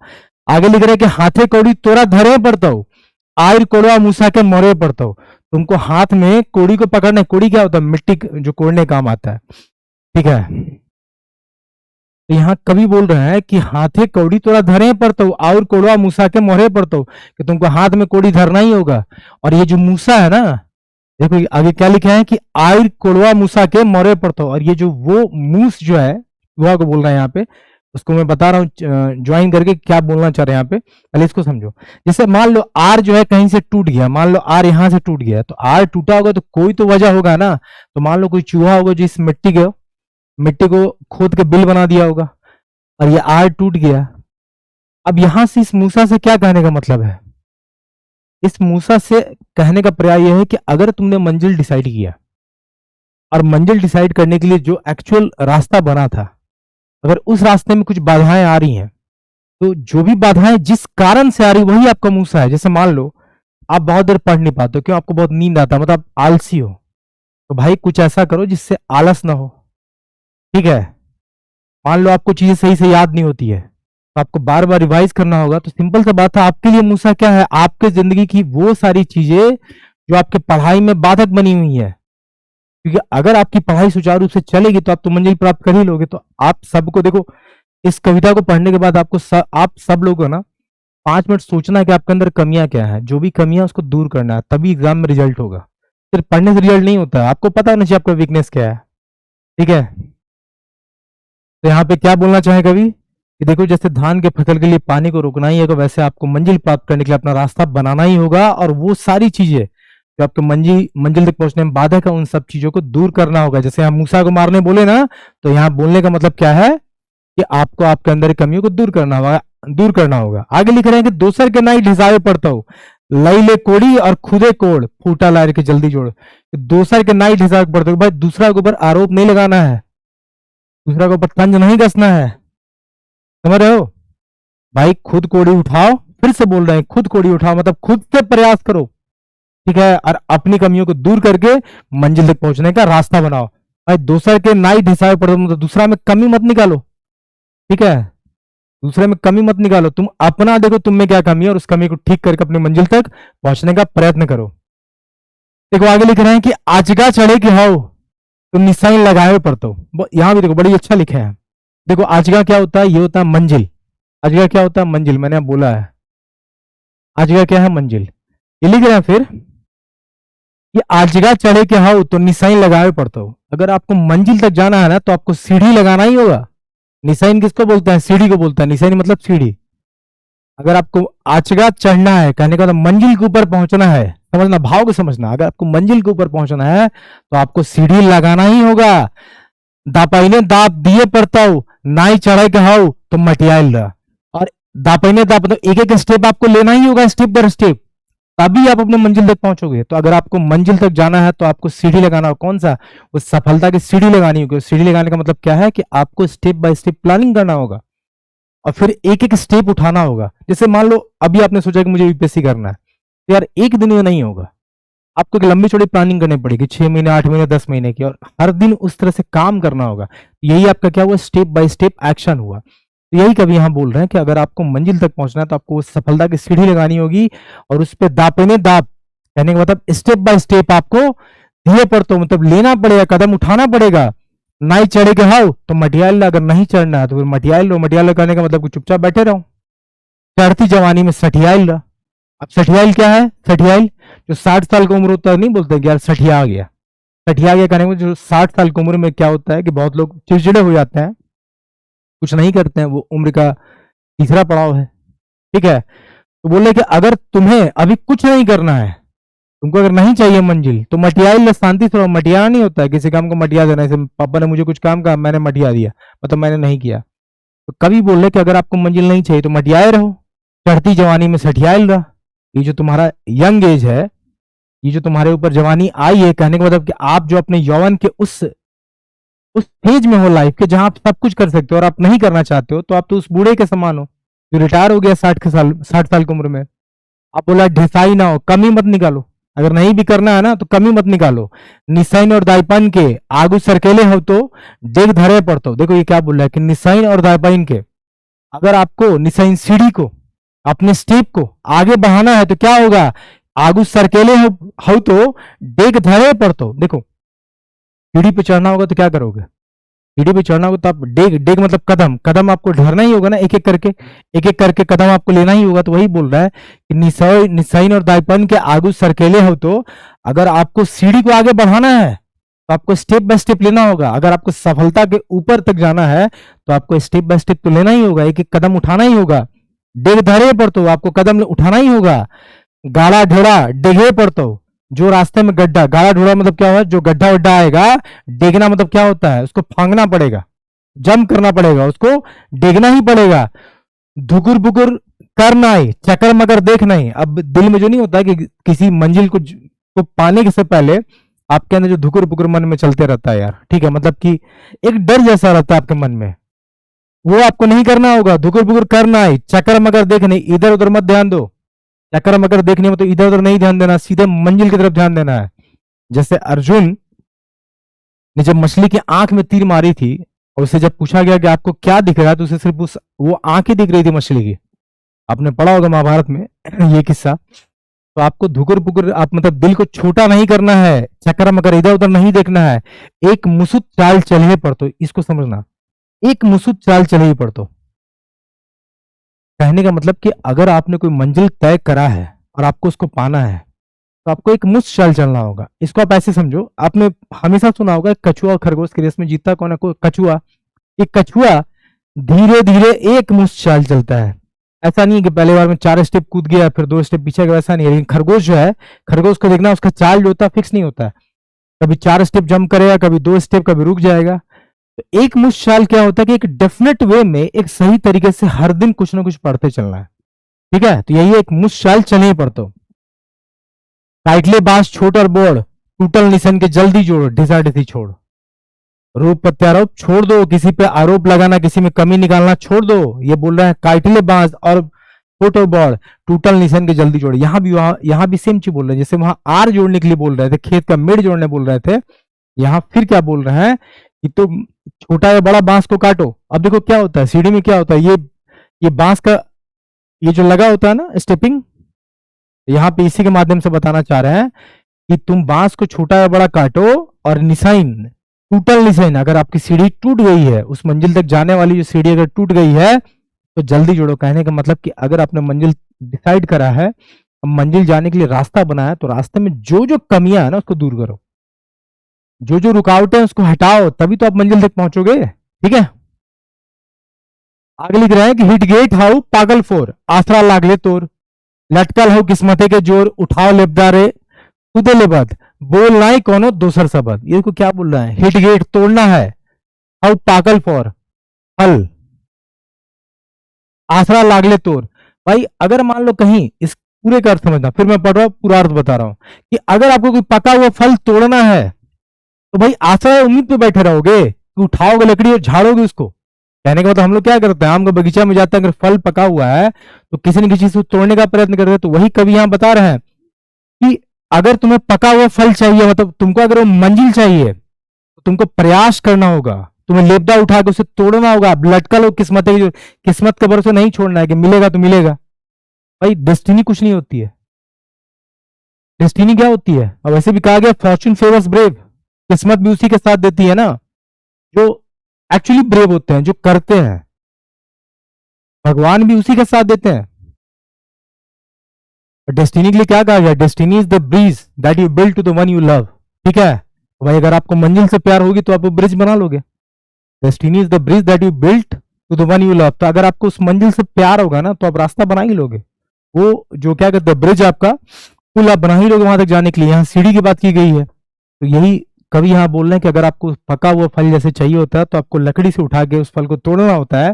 A: आगे लिख रहे कि हाथे कौड़ी तोरा धरे पड़ता हो, आयर कोड़वा मूसा के मोरे पड़ता हो। तुमको हाथ में कोड़ी को पकड़ना। कोड़ी क्या होता है? मिट्टी जो कोड़ने काम आता है, ठीक है? तो यहाँ कवि बोल रहे हैं कि हाथे कौड़ी तोड़ा धरे पड़ता हो और कोड़वा मूसा के मोहरे पड़ता हो, कि तुमको हाथ में कोड़ी धरना ही होगा। और ये जो मूसा है ना, देखो आगे क्या लिखा है कि आयर कोड़वा मूसा के मोहरे पड़ता हो। और ये जो वो मूस जो है, चूहा को बोल रहा है यहाँ पे, उसको मैं बता रहा हूँ ज्वाइन करके क्या बोलना चाह रहे हैं यहाँ पे, पहले इसको समझो। जैसे मान लो आर जो है कहीं से टूट गया, मान लो आर यहां से टूट गया, तो आर टूटा होगा तो कोई तो वजह होगा ना। तो मान लो कोई चूहा होगा जो इस मिट्टी को खोद के बिल बना दिया होगा, और ये आर टूट गया। अब यहां से इस मूसा से क्या कहने का मतलब है? इस मूसा से कहने का पर्याय यह है कि अगर तुमने मंजिल डिसाइड किया, और मंजिल डिसाइड करने के लिए जो एक्चुअल रास्ता बना था, अगर उस रास्ते में कुछ बाधाएं आ रही हैं, तो जो भी बाधाएं जिस कारण से आ रही वही आपका मूसा है। जैसे मान लो आप बहुत देर पढ़ नहीं पाते हो, क्यों? आपको बहुत नींद आता है, मतलब आप आलसी हो, तो भाई कुछ ऐसा करो जिससे आलस ना हो, ठीक है? मान लो आपको चीजें सही से याद नहीं होती है, तो आपको बार बार रिवाइज करना होगा। तो सिंपल सा बात है, आपके लिए मूसा क्या है? आपके जिंदगी की वो सारी चीजें जो आपके पढ़ाई में बाधक बनी हुई है। क्योंकि अगर आपकी पढ़ाई सुचारू रूप से चलेगी तो आप तो मंजिल प्राप्त कर ही लोगे। तो आप सबको देखो, इस कविता को पढ़ने के बाद आपको आप सब लोगों को ना 5 मिनट सोचना है कि आपके अंदर कमियां क्या है, जो भी कमियां उसको दूर करना है, तभी एग्जाम में रिजल्ट होगा। सिर्फ पढ़ने से रिजल्ट नहीं होता है, आपको पता होना चाहिए आपका वीकनेस क्या है, ठीक है? तो यहाँ पे क्या बोलना चाहे कवि कि देखो जैसे धान के फसल के लिए पानी को रोकना ही है, तो वैसे आपको मंजिल प्राप्त करने के लिए अपना रास्ता बनाना ही होगा, और वो सारी चीजें जो आपके मंजिल मंजिल तक पहुंचने में बाधक है, उन सब चीजों को दूर करना होगा। जैसे हम मूसा को मारने बोले ना, तो यहाँ बोलने का मतलब क्या है कि आपको आपके अंदर की कमियों को दूर करना होगा। आगे लिख रहे हैं कि दोसर के नाई ढिसावे पड़ता हो, लई ले कोड़ी और खुदे कोड़, फूटा लार के जल्दी जोड़। दोसर के नाई ढिसावे पड़ता हो, भाई दूसरा के ऊपर आरोप नहीं लगाना है, दूसरा के ऊपर तंज नहीं कसना है, समझ रहे हो भाई। खुद कोड़ी उठाओ, फिर से बोल रहे हैं, खुद कोड़ी उठाओ मतलब खुद से प्रयास करो, ठीक है, और अपनी कमियों को दूर करके मंजिल तक पहुंचने का रास्ता बनाओ। भाई दूसरे के नाई ढिसावे पड़ो मतलब दूसरा में कमी मत निकालो, ठीक है, दूसरे में कमी मत निकालो, तुम अपना देखो तुम में क्या कमी है और उस कमी को ठीक करके अपनी मंजिल तक पहुंचने का प्रयत्न करो। देखो आगे लिख रहे हैं कि आजगा चढ़े कि हाउ तुम निशान लगाए पड़तो, यहां भी देखो बड़ी अच्छा लिखे हैं। देखो आजगा क्या होता है, ये होता है मंजिल। आजगा क्या होता है, मंजिल, मैंने अब बोला है आजगा क्या है, मंजिल। ये लिख रहे हैं फिर कि आजगा चढ़े के हाउ तो निशान लगाए पड़तो। अगर आपको मंजिल तक जाना है ना तो आपको सीढ़ी लगाना ही होगा। निशान किसको बोलते हैं, सीढ़ी को बोलता है, निशान मतलब सीढ़ी। अगर आपको आचगा चढ़ना है, कहने का मतलब मंजिल के ऊपर पहुंचना है, समझना, भाव को समझना, अगर आपको मंजिल के ऊपर पहुंचना है तो आपको सीढ़ी लगाना ही होगा। दापाइने दाप दिए पड़ता हो, नाई चढ़े के हाउ तो मटियाल रहा। और दापाइने दाप मतलब एक एक स्टेप आपको लेना ही होगा, स्टेप बाय स्टेप, तभी आप अपने मंजिल तक पहुंचोगे। तो अगर आपको मंजिल तक जाना है तो आपको सीढ़ी लगाना होगा। कौन सा, उस सफलता की सीढ़ी लगानी होगी। सीढ़ी लगाने का मतलब क्या है कि आपको स्टेप बाय स्टेप प्लानिंग करना होगा और फिर एक एक स्टेप उठाना होगा। जैसे मान लो अभी आपने सोचा कि मुझे यूपीएससी करना है, तो यार एक दिन में नहीं होगा, आपको एक लंबी चौड़ी प्लानिंग करनी पड़ेगी, 6 महीने 8 महीने 10 महीने की, और हर दिन उस तरह से काम करना होगा। यही आपका क्या हुआ, स्टेप बाय स्टेप एक्शन हुआ। तो यही कभी यहां बोल रहे हैं कि अगर आपको मंजिल तक पहुंचना है तो आपको उस सफलता की सीढ़ी लगानी होगी, और उस पर दापने दाप, कहने का मतलब स्टेप बाय स्टेप आपको धीरे पड़ता मतलब लेना पड़ेगा, कदम उठाना पड़ेगा। नहीं चढ़े के हाउ तो मटियाल, अगर नहीं चढ़ना है तो फिर मटियाल रहो। मटियाल करने का मतलब चुपचाप बैठे रहो। चढ़ती जवानी में सठियाल रहा। अब सठियाल क्या है, सठियाल जो 60 साल की उम्र होता है, नहीं बोलते कि यार सठिया आ गया। सठिया गया कहने में जो 60 साल की उम्र में क्या होता है कि बहुत लोग चिड़चिड़े हो जाते हैं, कुछ नहीं करते हैं, वो उम्र का तीसरा पड़ाव है, ठीक है। तो बोले कि अगर तुम्हें अभी कुछ नहीं करना है, तुमको अगर नहीं चाहिए मंजिल, तो मटियाई शांति से, मटियाना नहीं होता है किसी काम को मटिया देना। जैसे पापा ने मुझे कुछ काम कहा, मैंने मटिया दिया, मतलब मैंने नहीं किया। तो कभी बोल रहे कि अगर आपको मंजिल नहीं चाहिए तो मटियाए रहो, चढ़ती जवानी में सठियाल रहा। ये जो तुम्हारा यंग एज है, ये जो तुम्हारे ऊपर जवानी आई है, कहने का मतलब कि आप जो अपने यौवन के उस फेज में हो लाइफ के जहां आप सब कुछ कर सकते हो और आप नहीं करना चाहते हो, तो आप तो उस बूढ़े के समान हो जो रिटायर हो गया 60 साल की उम्र में। आप बोला ढिसाई ना हो, कमी मत निकालो, अगर नहीं भी करना है ना तो कमी मत निकालो। निशाइन और दायपाइन के आगू सरकेले हो तो डेग धरे पड़तो। देखो ये क्या बोल रहा है कि निशाइन और दायपाइन के, अगर आपको निशाइन सीढ़ी को, अपने स्टेप को आगे बढ़ाना है तो क्या होगा, आगू सरकेले हो तो डेग धरे पड़तो। देखो सीढ़ी पे चढ़ना होगा तो क्या करोगे, सीढ़ी पे चढ़ना होगा तो आप डेग, डेग मतलब कदम, कदम आपको ढरना ही होगा ना, एक एक करके कदम आपको लेना ही होगा। तो वही बोल रहा है कि निशाइन और दायपन के आगू सरकेले हो तो, अगर आपको सीढ़ी को आगे बढ़ाना है तो आपको स्टेप बाय स्टेप लेना होगा। अगर आपको सफलता के ऊपर तक जाना है तो आपको स्टेप बाय स्टेप तो लेना ही होगा, एक एक कदम उठाना ही होगा। डेग धरे पर तो आपको कदम उठाना ही होगा। गाड़ा ढोड़ा डेगे पर तो, जो रास्ते में गड्ढा, गाड़ा ढोड़ा मतलब क्या हुआ, जो गड्ढा वड्ढा आएगा, डेगना मतलब क्या होता है, उसको फांगना पड़ेगा, जम करना पड़ेगा, उसको डेगना ही पड़ेगा। धुकुर बुकुर करना ही, चक्कर मगर देखना ही। अब दिल में जो नहीं होता कि किसी मंजिल को पाने से पहले आपके अंदर जो धुकुर बुकुर मन में चलते रहता है यार, ठीक है, मतलब कि एक डर जैसा रहता है आपके मन में, वो आपको नहीं करना होगा। धुकुर बुकुर करना ही, चक्कर मगर देखने, इधर उधर मत ध्यान दो। चक्कर मकर देखने में तो इधर उधर नहीं ध्यान देना, सीधे मंजिल की तरफ ध्यान देना है। जैसे अर्जुन ने जब मछली की आंख में तीर मारी थी और उसे जब पूछा गया कि आपको क्या दिख रहा है, तो उसे सिर्फ वो आंख ही दिख रही थी मछली की। आपने पढ़ा होगा महाभारत में ये किस्सा। तो आपको धुकुर पुकुर, आप मतलब दिल को छोटा नहीं करना है, चक्कर मकर इधर उधर नहीं देखना है, एक मुसुत चाल चले पर तो, इसको समझना, एक मुसुत चाल चले ही पर तो। कहने का मतलब कि अगर आपने कोई मंजिल तय करा है और आपको उसको पाना है तो आपको एक मुश्त चाल चलना होगा। इसको आप ऐसे समझो, आपने हमेशा सुना होगा कछुआ और खरगोश की रेस में जीतता कौन है, कछुआ। ये कछुआ धीरे धीरे एक मुश्त चाल चलता है। ऐसा नहीं है कि पहले बार में 4 स्टेप कूद गया फिर 2 स्टेप पीछे गया, वैसा नहीं है। लेकिन खरगोश जो है, खरगोश को देखना, उसका चाल जो होता है फिक्स नहीं होता है। कभी 4 स्टेप जंप करेगा, कभी 2 स्टेप, कभी रुक जाएगा। तो एक मुश्त चाल क्या होता है कि एक डेफिनेट वे में एक सही तरीके से हर दिन कुछ ना कुछ पढ़ते चलना है। ठीक है, तो यही एक मुश्त चाल चले ही पढ़ते हो। काइटले बांस छोट और बोड़, टूटल निशन के जल्दी जोड़, ढिसा ढिसी छोड़। रूप प्रत्यारोप छोड़ दो, किसी पे आरोप लगाना, किसी में कमी निकालना छोड़ दो। ये बोल रहा है काइटले बांस और छोट और बोड़, टूटल निशन के जल्दी जोड़। यहाँ भी सेम चीज बोल रहे हैं, जैसे वहां आर जोड़ने के लिए बोल रहे थे, खेत का मेड़ जोड़ने बोल रहे थे, यहाँ फिर क्या बोल रहे हैं कि तुम छोटा या बड़ा बांस को काटो। अब देखो क्या होता है, सीढ़ी में क्या होता है, ये बांस का ये जो लगा होता है ना स्टेपिंग, यहाँ पे इसी के माध्यम से बताना चाह रहे हैं कि तुम बांस को छोटा या बड़ा काटो, और निशाइन, टूटल निशाइन, अगर आपकी सीढ़ी टूट गई है, उस मंजिल तक जाने वाली जो सीढ़ी अगर टूट गई है तो जल्दी जोड़ो। कहने का मतलब कि अगर आपने मंजिल डिसाइड करा है, मंजिल जाने के लिए रास्ता बनाया, तो रास्ते में जो जो कमियां है ना उसको दूर करो, जो जो रुकावटें हैं उसको हटाओ, तभी तो आप मंजिल तक पहुंचोगे। ठीक है, आगे लिख रहे हैं कि हिट गेट हाउ पागल फोर, आसरा लागले तोर, लटकल हो किस्मते के जोर, उठाओ लेबदारे खुदे लेबद, बोल नाई कोनो दोसर सबद। ये को क्या बोल रहा है, हिट गेट तोड़ना है, हाउ पागल फॉर फल, आसरा लागले तोर। भाई अगर मान लो कहीं, इस पूरे का अर्थ समझना, फिर मैं पढ़ रहा हूं, पूरा अर्थ बता रहा हूं कि अगर आपको कोई पका हुआ फल तोड़ना है तो भाई आशा उम्मीद पे बैठे रहोगे कि उठाओगे लकड़ी और झाड़ोगे उसको। कहने का मतलब हम लोग क्या करते हैं, आम का बगीचा में जाते हैं, अगर फल पका हुआ है तो किसी न किसी चीज को तोड़ने का प्रयत्न करते हैं। तो वही कवि यहां बता रहे हैं कि अगर तुम्हें पका हुआ फल चाहिए, मतलब तुमको अगर वो मंजिल चाहिए, तो तुमको प्रयास करना होगा, तुम्हें लेबदा उठा के उसे तोड़ना होगा। लटकल हो किस्मत है, जो किस्मत के भरोसे नहीं छोड़ना है कि मिलेगा तो मिलेगा। भाई डेस्टिनी कुछ नहीं होती है, डेस्टिनी क्या होती है, और वैसे भी कहा गया फॉर्चून फेवर्स ब्रेव, किस्मत भी उसी के साथ देती है ना जो एक्चुअली ब्रेव होते हैं, जो करते हैं। भगवान भी उसी के साथ देते हैं। डेस्टिनी के लिए क्या कहा गया, destiny is the bridge that you build to the one you love. ठीक है, तो भाई अगर आपको मंजिल से प्यार होगी तो आप वो ब्रिज बना लोगे। Destiny is the bridge that you build to the one you love. तो अगर आपको उस मंजिल से प्यार होगा ना तो आप रास्ता बना ही लोगे। वो जो क्या कहते हैं ब्रिज, आपका पुल आप बना ही लोगे वहां तक जाने के लिए। यहाँ सीढ़ी की बात की गई है, तो यही कभी यहाँ बोल रहे हैं कि अगर आपको पका हुआ फल जैसे चाहिए होता है तो आपको लकड़ी से उठा के उस फल को तोड़ना होता है।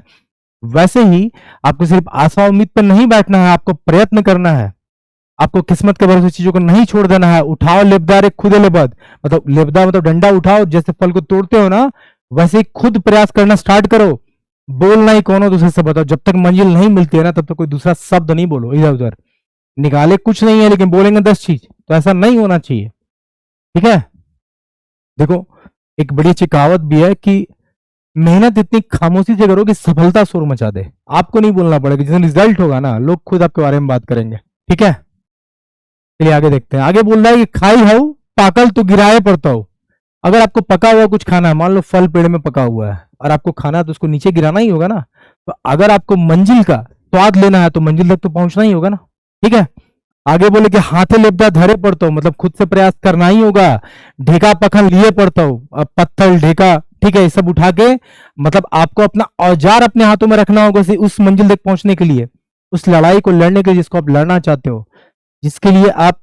A: वैसे ही आपको सिर्फ आशा उम्मीद पर नहीं बैठना है, आपको प्रयत्न करना है, आपको किस्मत के भरोसे चीजों को नहीं छोड़ देना है। उठाओ लेबदारे खुद लेबद, मतलब लेबदा मतलब डंडा उठाओ, जैसे फल को तोड़ते हो ना वैसे ही खुद प्रयास करना स्टार्ट करो। बोलना ही कौन हो दूसरे से बताओ, जब तक मंजिल नहीं मिलती है ना तब तक कोई दूसरा शब्द नहीं बोलो। इधर उधर निकाले कुछ नहीं है लेकिन बोलेंगे 10 चीज, तो ऐसा नहीं होना चाहिए। ठीक है, देखो एक बड़ी अच्छी कहावत भी है कि मेहनत इतनी खामोशी से करो कि सफलता शोर मचा दे। आपको नहीं बोलना पड़ेगा, जिस रिजल्ट होगा ना लोग खुद आपके बारे में बात करेंगे। ठीक है, चलिए आगे देखते हैं। आगे बोल रहा है कि खाई हाउ पाकल तो गिराए पड़ता हो। अगर आपको पका हुआ कुछ खाना है, मान लो फल पेड़ में पका हुआ है और आपको खाना है तो उसको नीचे गिराना ही होगा ना। तो अगर आपको मंजिल का स्वाद लेना है तो मंजिल तक तो पहुंचना ही होगा ना। ठीक है, आगे बोले कि हाथे लेपदा धरे पड़ता हो, मतलब खुद से प्रयास करना ही होगा। ढेका पखन लिए पड़ता हो, अब पत्थर ढेका, ठीक है, ये सब उठा के मतलब आपको अपना औजार अपने हाथों में रखना होगा उस मंजिल तक पहुंचने के लिए, उस लड़ाई को लड़ने के लिए जिसको आप लड़ना चाहते हो, जिसके लिए आप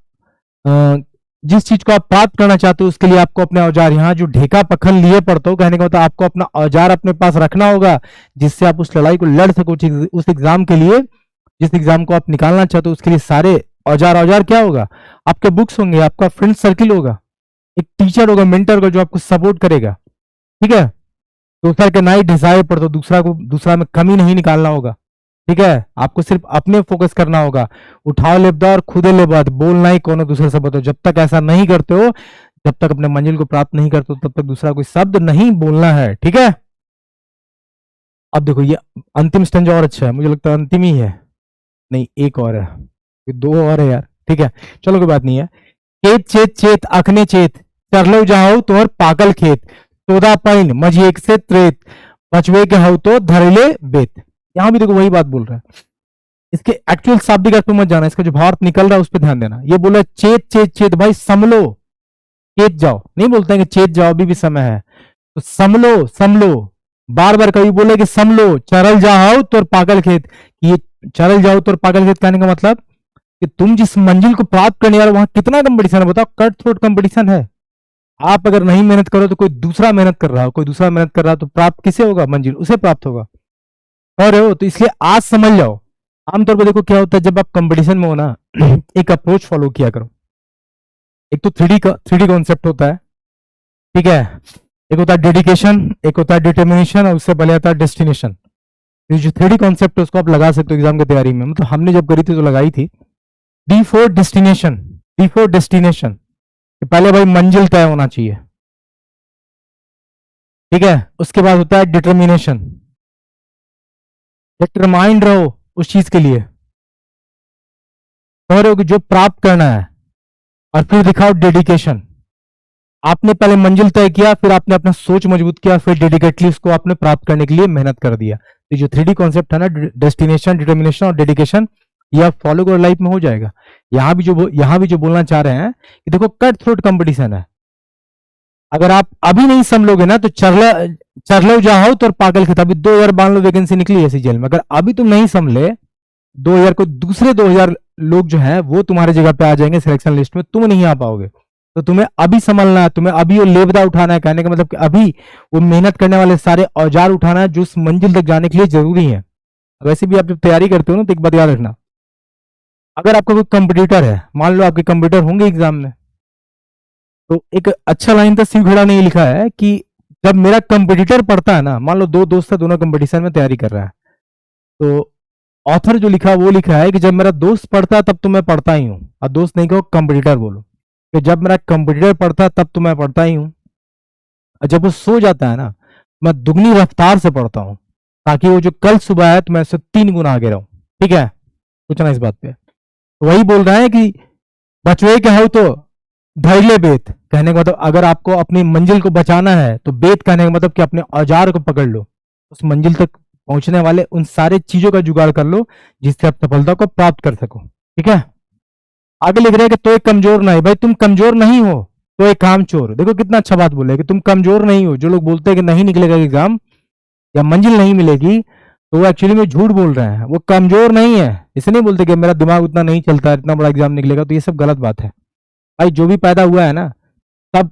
A: जिस चीज को आप प्राप्त करना चाहते हो उसके लिए आपको अपने औजार, यहाँ जो ढेका पखन लिए पड़ता हो कहने का मतलब आपको अपना औजार अपने पास रखना होगा जिससे आप उस लड़ाई को लड़ सको। उस एग्जाम के लिए, जिस एग्जाम को आप निकालना चाहते हो उसके लिए सारे औजार, औजार क्या होगा, आपके बुक्स होंगे, आपका फ्रेंड सर्किल होगा, एक टीचर होगा, मेंटर होगा जो आपको सपोर्ट करेगा। ठीक है, दूसरा के नाई ढिसाए पड़ता, दूसरा में कमी नहीं निकालना होगा। ठीक है, आपको सिर्फ अपने फोकस करना होगा। उठाओ लेबदा और खुदे लेबद, बोलना ही कोनो दूसरे से बताओ। जब तक ऐसा नहीं करते हो, जब तक अपने मंजिल को प्राप्त नहीं करते हो, तब तक दूसरा कोई शब्द नहीं बोलना है। ठीक है, अब देखो ये अंतिम स्टेंजा और अच्छा है, मुझे लगता है अंतिम ही है, नहीं एक और है, ये 2 और है यार। ठीक है, चलो कोई बात नहीं है। चेत चेत चेत अखने चेत, चरलो जाओ तोहर पाकल खेत, तोदा पाइन मझी एक से त्रेत, पचवे के हाउ तो धरले बेत। यहां भी देखो वही बात बोल रहा है, इसके एक्चुअल शाब्दिक अर्थ पे मत जाना, इसका जो भावार्थ निकल रहा है उस पर ध्यान देना। ये बोल रहा है चेत चेत चेत, भाई समलो, चेत जाओ नहीं बोलते हैं कि चेत जाओ अभी भी समय है, तो समलो समलो, बार बार कभी बोले कि सम लो, चरल जाओ तो पागल खेत। ये चरल जाओ तो पागल खेत कहने का मतलब कि तुम जिस मंजिल को प्राप्त करने वाले वहां कितना कंपटीशन है बताओ, कट थ्रोट कंपटीशन है। आप अगर नहीं मेहनत करो तो कोई दूसरा मेहनत कर रहा हो, कोई दूसरा मेहनत कर रहा हो तो प्राप्त किसे होगा, मंजिल उसे प्राप्त होगा। और हो तो इसलिए आज समझ जाओ। आमतौर पर देखो क्या होता है जब आप कंपटीशन में हो ना, एक अप्रोच फॉलो किया करो। एक तो थ्री डी कॉन्सेप्ट होता है, ठीक है। एक होता है डेडिकेशन, एक होता है डिटर्मिनेशन, और उससे पहले आता है डेस्टिनेशन। ये जो थ्री डी कॉन्सेप्ट है उसको आप लगा सकते हो एग्जाम की तैयारी में, मतलब हमने जब करी थी तो लगाई थी। D four destination, D four destination, पहले भाई मंजिल तय होना चाहिए, ठीक है। उसके बाद होता है डिटर्मिनेशन, डिटरमाइंड रहो उस चीज के लिए, समझ रहे हो कि जो प्राप्त करना है। और फिर दिखाओ डेडिकेशन, आपने पहले मंजिल तय किया, फिर आपने अपना सोच मजबूत किया, फिर डेडिकेटली उसको आपने प्राप्त करने के लिए मेहनत कर दिया। तो जो थ्री डी कॉन्सेप्ट है ना, डेस्टिनेशन, डिटर्मिनेशन और डेडिकेशन, ये आप फॉलो करो, लाइफ में हो जाएगा। यहाँ भी जो बोलना चाह रहे हैं कि देखो कट थ्रोट कंपटीशन है। अगर आप अभी नहीं समझोगे ना तो चरलो जाओ तो पागल खेत। अभी 2000 मान लो वैकेंसी निकली ऐसी जेल में, अगर अभी तुम नहीं समझे 2000 को दूसरे 2000 लोग जो है वो तुम्हारी जगह पे आ जाएंगे सिलेक्शन लिस्ट में, तुम नहीं आ पाओगे। तो तुम्हें अभी संभलना है, तुम्हें अभी वो लेबदा उठाना है, कहने का मतलब कि अभी वो मेहनत करने वाले सारे औजार उठाना है जो उस मंजिल तक जाने के लिए जरूरी है। वैसे भी आप जब तैयारी करते हो ना तो एक बात याद रखना, अगर आपका कोई कंपटीटर है, मान लो आपके कंपटीटर होंगे एग्जाम में, तो एक अच्छा लाइन था शिव खेड़ा ने ये लिखा है कि जब मेरा कंपटीटर पढ़ता है ना, मान लो दो दोस्त है दोनों कंपटीशन में तैयारी कर रहा है, तो ऑथर जो लिखा वो लिखा है कि जब मेरा दोस्त पढ़ता है तब तो मैं पढ़ता ही हूँ, और दोस्त नहीं कहो कंपटीटर बोलो, कि जब मेरा कंपटीटर पढ़ता है तब तो मैं पढ़ता ही हूँ, और जब वो सो जाता है ना मैं दुगनी रफ्तार से पढ़ता हूँ, ताकि वो जो कल सुबह है तो मैं उससे 3 गुना आगे रहूं। ठीक है, सोचना इस बात पे। तो वही बोल रहा है कि बचवे के हो तो धैर्य बेत, कहने का मतलब अगर आपको अपनी मंजिल को बचाना है तो बेत कहने का मतलब कि अपने औजार को पकड़ लो, उस मंजिल तक पहुंचने वाले उन सारे चीजों का जुगाड़ कर लो जिससे आप सफलता को प्राप्त कर सको। ठीक है, आगे लिख रहे हैं कि तो एक कमजोर नहीं, भाई तुम कमजोर नहीं हो तो एक काम चोर। देखो कितना अच्छा बात बोले कि तुम कमजोर नहीं हो। जो लोग बोलते हैं कि नहीं निकलेगा एग्जाम या मंजिल नहीं मिलेगी, तो वो एक्चुअली में झूठ बोल रहे हैं, वो कमजोर नहीं है। इसे नहीं बोलते कि मेरा दिमाग उतना नहीं चलता इतना बड़ा एग्जाम निकलेगा, तो ये सब गलत बात है। भाई जो भी पैदा हुआ है ना सब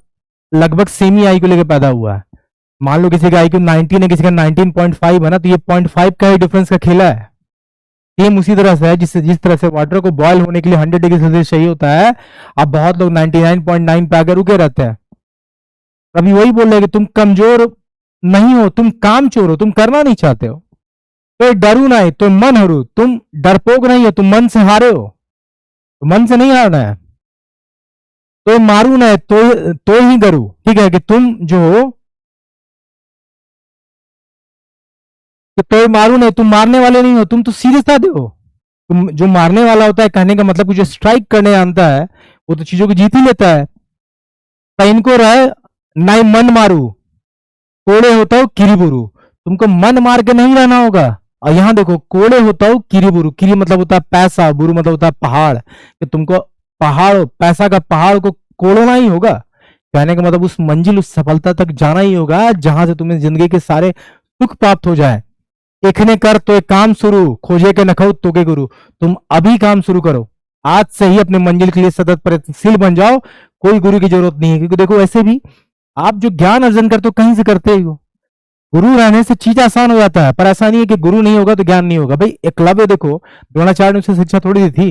A: लगभग सेम ही आई को लेकर पैदा हुआ है। मान लो किसी का IQ 19 है, किसी का 19.5 है ना, तो ये 0.5 का ही डिफरेंस का खेला है। सेम उसी तरह से है जिस तरह से वाटर को बॉयल होने के लिए 100 डिग्री सेल्सियस चाहिए होता है, अब बहुत लोग 99.9 पे आकर रुके रहते हैं। अभी वही बोल रहे हैं कि तुम कमजोर नहीं हो, तुम काम चोर हो, तुम करना नहीं चाहते हो। तो डरू नहीं तो मन हरू, तुम डरपोक नहीं हो, तुम मन से हारे हो, तो मन से नहीं हारना है। तो मारू ना तो ही डरू। ठीक है, कि तुम जो हो तो मारू नहीं, तुम मारने वाले नहीं हो, तुम तो सीधे साधे हो। तुम जो मारने वाला होता है, कहने का मतलब जो स्ट्राइक करने आता है वो तो चीजों को जीत ही लेता है। तो इनको रहे नहीं मन मारू कोड़े होता हो किरीबुरु, तुमको मन मार के नहीं रहना होगा। और यहाँ देखो कोड़े होता हो किरीबुरु, किरी मतलब होता है पैसा, बुरु मतलब होता है पहाड़, कि तुमको पहाड़ पैसा का पहाड़ को कोड़ना ही होगा। कहने का मतलब उस मंजिल उस सफलता तक जाना ही होगा जहां से तुम्हें जिंदगी के सारे सुख प्राप्त हो जाए। देखने कर तो एक काम शुरू, खोजे के नखो तो के गुरु। तुम अभी काम शुरू करो, आज से ही अपने मंजिल के लिए सतत प्रयत्नशील बन जाओ। कोई गुरु की जरूरत नहीं है, क्योंकि देखो वैसे भी आप जो ज्ञान अर्जन करते हो कहीं से करते ही हो। गुरु रहने से चीज आसान हो जाता है, पर ऐसा नहीं है कि गुरु नहीं होगा तो ज्ञान नहीं होगा। भाई एकलव्य देखो, द्रोणाचार्य ने उसे शिक्षा थोड़ी दी थी,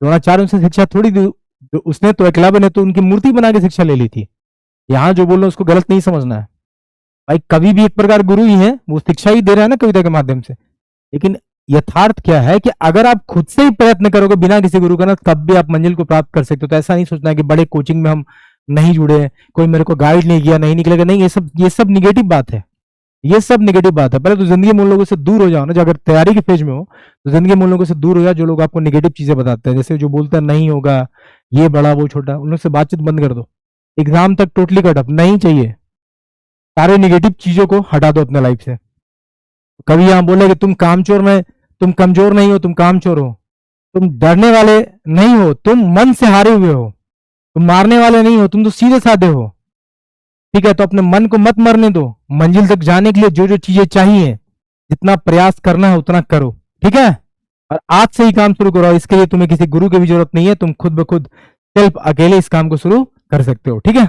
A: द्रोणाचार्य उसे शिक्षा थोड़ी दी, तो उसने तो एकलव्य ने तो उनकी मूर्ति बना के शिक्षा ले ली थी। यहाँ जो बोल रहे उसको गलत नहीं समझना है। भाई कवि भी एक प्रकार गुरु ही है, वो शिक्षा ही दे रहा है ना कविता के माध्यम से। लेकिन यथार्थ क्या है कि अगर आप खुद से ही प्रयत्न करोगे बिना किसी गुरु का ना, तब भी आप मंजिल को प्राप्त कर सकते हो। तो ऐसा नहीं सोचना है कि बड़े कोचिंग में हम नहीं जुड़े, कोई मेरे को गाइड नहीं किया, नहीं निकलेगा। नहीं, ये सब निगेटिव बात है, ये सब निगेटिव बात है। पहले तो जिंदगी में उन लोगों से दूर हो जाओ ना, जो अगर तैयारी के फेज में हो तो जिंदगी में उन लोगों से दूर हो जाओ जो लोग आपको निगेटिव चीजें बताते हैं। जैसे जो बोलते हैं नहीं होगा, ये बड़ा वो छोटा, उन लोग से बातचीत बंद कर दो। एग्जाम तक टोटली कट ऑफ नहीं चाहिए, सारे निगेटिव चीजों को हटा दो अपने लाइफ से। कभी यहां बोले कि तुम कामचोर में, तुम कमजोर नहीं हो, तुम कामचोर हो, तुम डरने वाले नहीं हो, तुम मन से हारे हुए हो, तुम मारने वाले नहीं हो, तुम तो सीधे साधे हो। ठीक है, तो अपने मन को मत मरने दो। मंजिल तक जाने के लिए जो जो चीजें चाहिए, जितना प्रयास करना है उतना करो, ठीक है। और आज से ही काम शुरू करो। इसके लिए तुम्हें किसी गुरु की भी जरूरत नहीं है, तुम खुद ब खुद सेल्फ अकेले इस काम को शुरू कर सकते हो, ठीक है।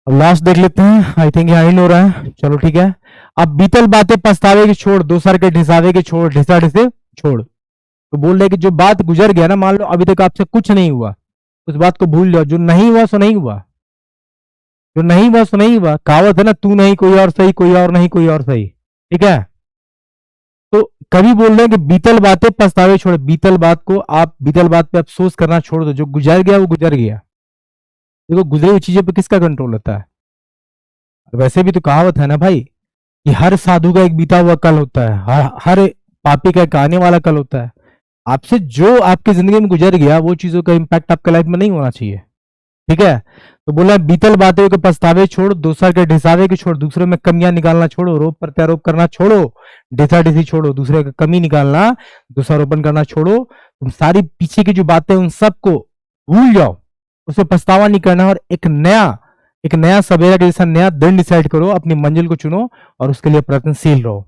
A: अब लास्ट देख लेते हैं, आई थिंक यहाँ एंड हो रहा है, चलो ठीक है। अब बीतल बातें पछतावे की छोड़, दो सर के ढिसावे के छोड़, ढिसा ढिसे छोड़। तो बोल रहे कि जो बात गुजर गया ना, मान लो अभी तक आपसे कुछ नहीं हुआ, उस बात को भूल जाओ। जो नहीं हुआ सो नहीं हुआ, जो नहीं हुआ सो नहीं हुआ। कहावत है ना, तू नहीं कोई और सही, कोई और नहीं कोई और सही, ठीक है। तो कभी बोल रहे हैं कि बीतल बातें पछतावे छोड़। बीतल बात को आप, बीतल बात पे अफसोस करना छोड़ दो। जो गुजर गया वो गुजर गया। देखो गुजरी हुई चीजों पे किसका कंट्रोल होता है। वैसे भी तो कहावत है ना भाई, कि हर साधु का एक बीता हुआ कल होता है, हर पापी का एक आने वाला कल होता है। आपसे जो आपकी जिंदगी में गुजर गया, वो चीजों का इंपैक्ट आपके लाइफ में नहीं होना चाहिए, ठीक है। तो बोला बीतल बातें के पछतावे छोड़, दूसर के ढिसावे के छोड़। दूसरे में कमियां निकालना छोड़ो, आरोप प्रत्यारोप करना छोड़ो, ढिसा ढिसी छोड़ो। दूसरे का कमी निकालना, दोषारोपण करना छोड़ो। तुम सारी पीछे की जो बातें उन सबको भूल जाओ, उसे पछतावा नहीं करना। और एक नया सवेरा के जैसा नया दिन डिसाइड करो, अपनी मंजिल को चुनो और उसके लिए प्रयत्नशील रहो।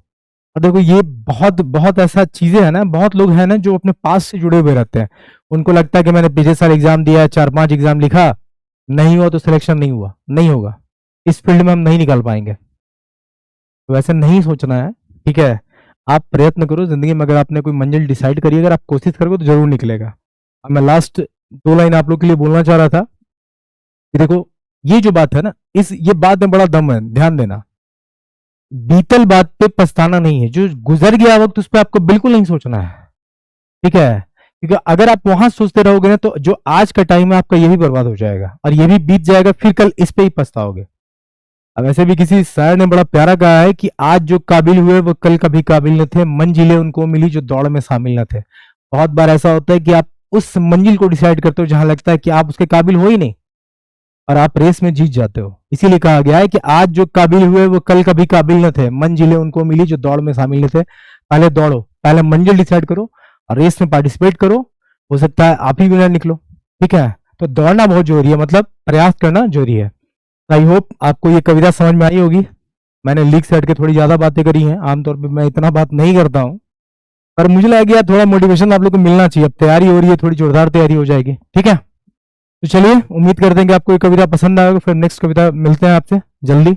A: और देखो ये बहुत बहुत ऐसा चीजें है ना, बहुत लोग हैं ना जो अपने पास से जुड़े हुए रहते हैं। उनको लगता है कि मैंने पिछले साल एग्जाम दिया, 4-5 एग्जाम लिखा, नहीं हुआ तो सिलेक्शन नहीं हुआ, नहीं होगा, इस फील्ड में हम नहीं निकाल पाएंगे। तो ऐसा नहीं सोचना है, ठीक है। आप प्रयत्न करो जिंदगी में। अगर आपने कोई मंजिल डिसाइड करी, अगर आप कोशिश करोगे तो जरूर निकलेगा। अब मैं लास्ट 2 लाइन आप लोग के लिए बोलना चाह रहा था कि देखो ये जो बात है ना, ये बात में बड़ा दम है, ध्यान देना। बीतल बात पे पछताना नहीं है, जो गुजर गया वक्त उस पर आपको बिल्कुल नहीं सोचना है, ठीक है। क्योंकि अगर आप वहां सोचते रहोगे ना, तो जो आज का टाइम है आपका ये भी बर्बाद हो जाएगा और ये भी बीत जाएगा, फिर कल इस पे ही पछताओगे। अब ऐसे भी किसी शायर ने बड़ा प्यारा कहा है कि आज जो काबिल हुए वो कल कभी काबिल न थे, मंजिलें उनको मिली जो दौड़ में शामिल न थे। बहुत बार ऐसा होता है कि आप उस मंजिल को डिसाइड करते हो जहां लगता है कि आप उसके काबिल हो ही नहीं, और आप रेस में जीत जाते हो। इसीलिए कहा गया है कि आज जो काबिल हुए वो कल कभी काबिल न थे, मंजिलें उनको मिली जो दौड़ में शामिल न थे। पहले दौड़ो, पहले मंजिल डिसाइड करो और रेस में पार्टिसिपेट करो। हो सकता है आप ही विनर निकलो, ठीक है। तो दौड़ना बहुत जरूरी है, मतलब प्रयास करना जरूरी है। आई होप आपको ये कविता समझ में आई होगी। मैंने लीक से हट के थोड़ी ज्यादा बातें करी हैं, आमतौर पर मैं इतना बात नहीं करता हूँ, पर मुझे लगा यार थोड़ा मोटिवेशन आप लोग को मिलना चाहिए। अब तैयारी हो रही है, थोड़ी जोरदार तैयारी हो जाएगी, ठीक है। तो चलिए, उम्मीद करते हैं कि आपको ये कविता पसंद आएगा। फिर नेक्स्ट कविता मिलते हैं आपसे जल्दी।